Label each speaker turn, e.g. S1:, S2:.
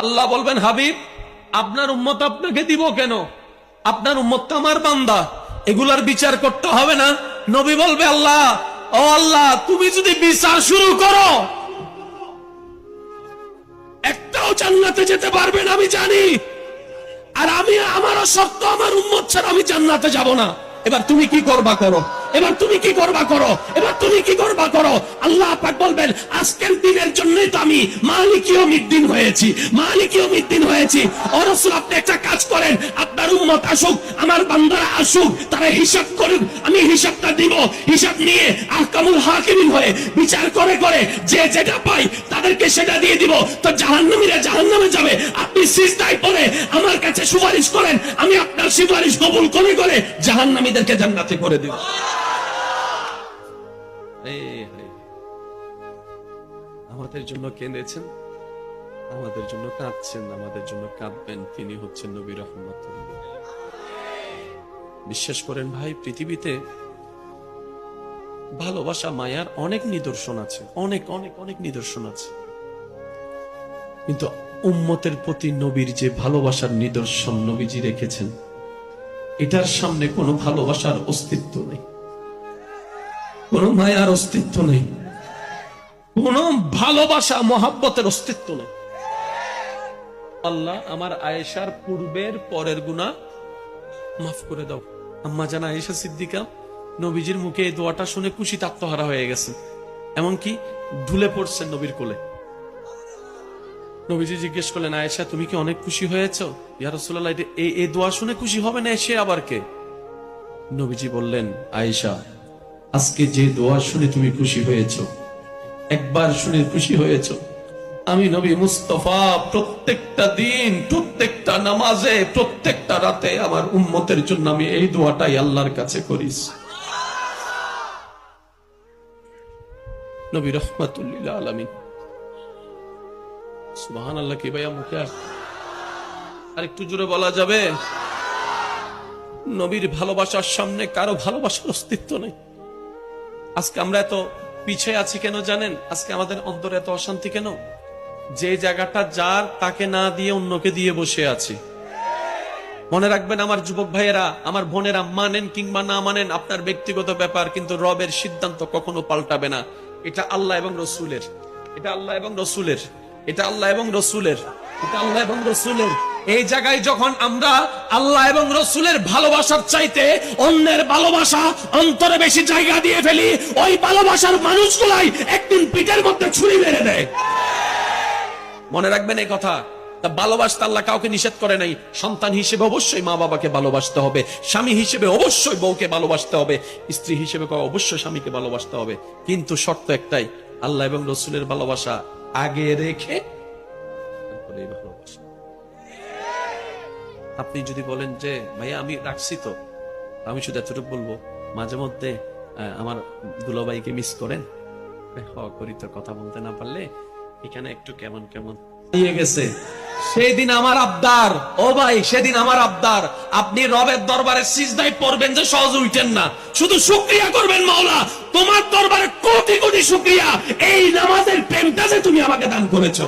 S1: আল্লাহ বলবেন, হাবিব আপনার উম্মত আপনাকে দিব কেন? আপনার উম্মত তো আমার বান্দা, এগুলার বিচার করতে হবে না? নবী বলবে, আল্লাহ, ও আল্লাহ, তুমি যদি বিচার শুরু করো একটাও জান্নাতে যেতে পারবে না আমি জানি, আর আমি আমারও শর্ত আমার উম্মত ছাড়া আমি জান্নাতে যাব না। এবার তুমি কি করবা করো, এবার তুমি কি করবা করো, এবার তুমি কি করবা করো। আল্লাহ পাক বলবেন, আজকের দিনের জন্যই তো আমি মালিক ইয়াউমিদ্দিন হয়েছি, মালিক ইয়াউমিদ্দিন হয়েছি। ও রাসূল, আপনি একটা কাজ করেন, আপনার উম্মত আসুক, আমার বান্দারা আসুক, তারা হিসাব করুক, আমি হিসাবটা দিব। হিসাব নিয়ে আহকামুল হাকিমিন হয়ে বিচার করে করে যে যেটা পাই তাদেরকে সেটা দিয়ে দিব। তো জাহান্নামীরা জাহান্নামে যাবে, আপনি সিজদায় পড়ে আমার কাছে সুপারিশ করেন, আমি আপনার সুপারিশ কবুল করে করে জাহান্নামীদেরকে জান্নাতে করে দিব। আমাদের জন্য কেঁদেছেন, আমাদের জন্য কাঁদছেন, আমাদের জন্য কাঁদবেন, তিনি হচ্ছেন নবী রাহমাতুল্লাহ। বিশ্বাস করেন ভাই, পৃথিবীতে ভালোবাসা মায়ার অনেক নিদর্শন আছে, অনেক অনেক অনেক নিদর্শন আছে, কিন্তু উম্মতের প্রতি নবীর যে ভালোবাসার নিদর্শন নবীজি রেখেছেন, এটার সামনে কোনো ভালোবাসার অস্তিত্ব নেই, কোন মায়ার অস্তিত্ব নেই, কোন ভালোবাসা মহাব্বতের অস্তিত্ব নেই। আল্লাহ আমার আয়েশার পূর্বের পরের গুনাহ মাফ করে দাও। আম্মা জান আয়েশা সিদ্দিকা নবীজির মুখে এই দোয়াটা শুনে খুশিতে আত্মহারা হয়ে গেছেন, এমনকি ঢুলে পড়ছেন নবীর কোলে। নবীজি জিজ্ঞেস করলেন, আয়েশা তুমি কি অনেক খুশি হয়েছো? ইয়া রাসূলুল্লাহ, এই দোয়া শুনে খুশি হবে না সে আবার কে? নবীজি বললেন, আয়েশা, আজকে যে দোয়া শুনে তুমি খুশি হয়েছো, একবার শুনে খুশি হয়েছো, আমি নবী মুস্তাফা প্রত্যেকটা দিন, প্রত্যেকটা নামাজে, প্রত্যেকটা রাতে আমার উম্মতের জন্য আমি এই দোয়াটাই আল্লাহর কাছে করি। নবী রাহমাতুল লিল আলামিন। সুবহানাল্লাহ। কি ভাইয়া মুখে আর একটু জোরে বলা যাবে? নবীর ভালোবাসার সামনে কারো ভালোবাসার অস্তিত্ব নেই। আজকে আমরা এত পিছিয়ে আছি কেন জানেন? আজকে আমাদের অন্তরে এত অশান্তি কেন? যে জায়গাটা যার, তাকে না দিয়ে অন্যকে দিয়ে বসে আছি। মনে রাখবেন আমার যুবক ভাইয়েরা, আমার বোনেরা, মানেন কিংবা না মানেন আপনার ব্যক্তিগত ব্যাপার, কিন্তু রবের সিদ্ধান্ত কখনো পাল্টাবে না। এটা আল্লাহ এবং রসুলের, এটা আল্লাহ এবং রসুলের, এটা আল্লাহ এবং রসুলের, এটা আল্লাহ এবং রসুলের। এই জায়গায় যখন আমরা আল্লাহ এবং রসুলের ভালোবাসার চাইতে অন্যের ভালোবাসা অন্তরে বেশি জায়গা দিয়ে ফেলি, ওই ভালোবাসার মানুষগুলাই একদিন পিঠের মধ্যে ছুরি মেরে দেয়। মনে রাখবেন এই কথা। তা ভালোবাসতে আল্লাহ কাউকে নিষেধ করে নাই। সন্তান হিসেবে অবশ্যই মা বাবাকে ভালোবাসতে হবে, স্বামী হিসেবে অবশ্যই বউকে ভালোবাসতে হবে, স্ত্রী হিসেবে অবশ্যই স্বামীকে ভালোবাসতে হবে, কিন্তু শর্ত একটাই, আল্লাহ এবং রসুলের ভালোবাসা আগে রেখে তারপরে ভালোবাসা। আপনি যদি বলেন যে ভাইয়া আমি রাখছি, তো আমি শুধু এতটুকু বলবো, মাঝে মধ্যে আমার দুলাভাইকে মিস করেন? করি তো, কথা বলতে না পারলে এখানে একটু কেমন কেমন নিয়ে গেছে। সেদিন আমার আবদার, ও ভাই, সেদিন আমার আবদার, আপনি রবের দরবারে সিজদায় পড়বেন যে সহজ উঠেন না, শুধু শুকরিয়া করবেন, মাওলা তোমার দরবারে কোটি কোটি শুকরিয়া, এই নামাজের প্রেমটা যে তুমি আমাকে দান করেছো।